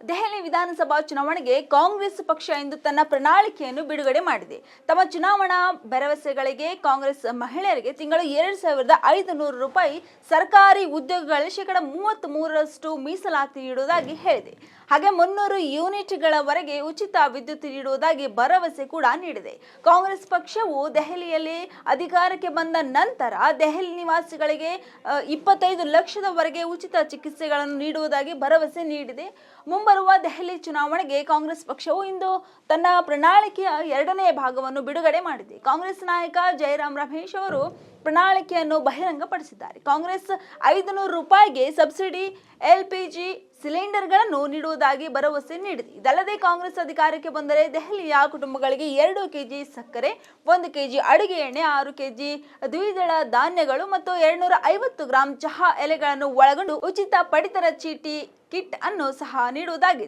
ದೆಹಲಿ ವಿಧಾನಸಭಾ ಚುನಾವಣೆಗೆ ಕಾಂಗ್ರೆಸ್ ಪಕ್ಷ ಇಂದು ತನ್ನ ಪ್ರಣಾಳಿಕೆಯನ್ನು ಬಿಡುಗಡೆ ಮಾಡಿದೆ. ತಮ್ಮ ಚುನಾವಣಾ ಭರವಸೆಗಳಿಗೆ ಕಾಂಗ್ರೆಸ್ ಮಹಿಳೆಯರಿಗೆ ತಿಂಗಳು 2,500 ರೂಪಾಯಿ ಸರ್ಕಾರಿ ಉದ್ಯೋಗಗಳಲ್ಲಿ 33% ಮೀಸಲಾತಿ ನೀಡುವುದಾಗಿ ಹೇಳಿದೆ. ಹಾಗೆ 300 ಯೂನಿಟ್ಗಳವರೆಗೆ ಉಚಿತ ವಿದ್ಯುತ್ ನೀಡುವುದಾಗಿ ಭರವಸೆ ಕೂಡ ನೀಡಿದೆ. ಕಾಂಗ್ರೆಸ್ ಪಕ್ಷವು ದೆಹಲಿಯಲ್ಲಿ ಅಧಿಕಾರಕ್ಕೆ ಬಂದ ನಂತರ ದೆಹಲಿ ನಿವಾಸಿಗಳಿಗೆ 25 ಲಕ್ಷದವರೆಗೆ ಉಚಿತ ಚಿಕಿತ್ಸೆಗಳನ್ನು ನೀಡುವುದಾಗಿ ಭರವಸೆ ನೀಡಿದೆ. ಮುಂಬರುವ ದೆಹಲಿ ಚುನಾವಣೆಗೆ ಕಾಂಗ್ರೆಸ್ ಪಕ್ಷವು ಇಂದು ತನ್ನ ಪ್ರಣಾಳಿಕೆಯ 2ನೇ ಭಾಗವನ್ನು ಬಿಡುಗಡೆ ಮಾಡಿದೆ. ಕಾಂಗ್ರೆಸ್ ನಾಯಕ ಜಯರಾಮ್ ರಮೇಶ್ ಅವರು ಪ್ರಣಾಳಿಕೆಯನ್ನು ಬಹಿರಂಗಪಡಿಸಿದ್ದಾರೆ. ಕಾಂಗ್ರೆಸ್ 500 ರೂಪಾಯಿಗೆ ಸಬ್ಸಿಡಿ LPG ಸಿಲಿಂಡರ್ಗಳನ್ನು ನೀಡುವುದಾಗಿ ಭರವಸೆ ನೀಡಿದೆ. ಇದಲ್ಲದೆ ಕಾಂಗ್ರೆಸ್ ಅಧಿಕಾರಕ್ಕೆ ಬಂದರೆ ದೆಹಲಿಯ ಕುಟುಂಬಗಳಿಗೆ 2 ಕೆಜಿ ಸಕ್ಕರೆ, 1 ಕೆಜಿ ಅಡುಗೆ ಎಣ್ಣೆ, 6 ಕೆಜಿ ದ್ವಿದಳ ಧಾನ್ಯಗಳು ಮತ್ತು 250 ಗ್ರಾಂ ಚಹಾ ಎಲೆಗಳನ್ನು ಒಳಗೊಂಡು ಉಚಿತ ಪಡಿತರ ಚೀಟಿ ಕಿಟ್ ಅನ್ನು ಸಹ ನೀಡುವುದಾಗಿ